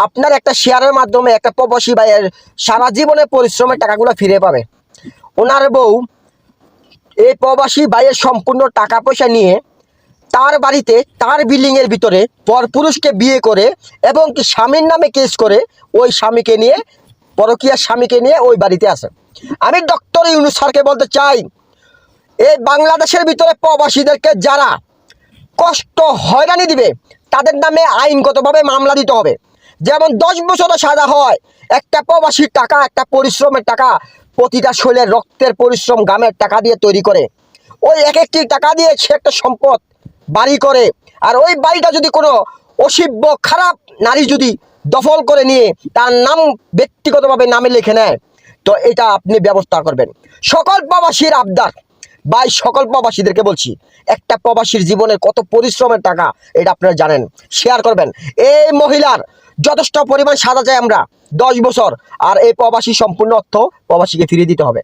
আপনার একটা শেয়ারের মাধ্যমে একটা প্রবাসী ভাইয়ের সারা জীবনের পরিশ্রমের টাকাগুলো ফিরে পাবে। ওনার বউ এই প্রবাসী ভাইয়ের সম্পূর্ণ টাকা পয়সা নিয়ে তার বাড়িতে তার বিল্ডিংয়ের ভিতরে পরপুরুষকে বিয়ে করে এবং কি স্বামীর নামে কেস করে ওই স্বামীকে নিয়ে পরকীয়ার স্বামীকে নিয়ে ওই বাড়িতে আসে। আমি ডক্টর ইউনূস স্যারকে বলতে চাই, এই বাংলাদেশের ভিতরে প্রবাসীদেরকে যারা কষ্ট হয়রানি দিবে তাদের নামে আইনগতভাবে মামলা দিতে হবে। যেমন 10 বছরের সাজা হয়। একটা প্রবাসীর টাকা, একটা পরিশ্রমের টাকা, প্রতিটা শৈলের রক্তের পরিশ্রম গামের টাকা দিয়ে তৈরি করে ওই এক একটি টাকা দিয়ে সে একটা সম্পদ বাড়ি করে। আর ওই বাড়িটা যদি কোনো অসভ্য খারাপ নারী যদি দখল করে নিয়ে তার নাম ব্যক্তিগতভাবে নামে লিখে নেয়, তো এটা আপনি ব্যবস্থা করবেন। সকল প্রবাসীর আবদার, ভাই সকল প্রবাসীদেরকে বলছি, একটা প্রবাসীর জীবনের কত পরিশ্রমের টাকা এটা আপনারা জানেন। শেয়ার করবেন। এই মহিলার যথেষ্ট পরিমাণ সাজা চাই আমরা 10 বছর, আর এই প্রবাসী সম্পূর্ণ অর্থ প্রবাসীকে ফিরিয়ে দিতে হবে।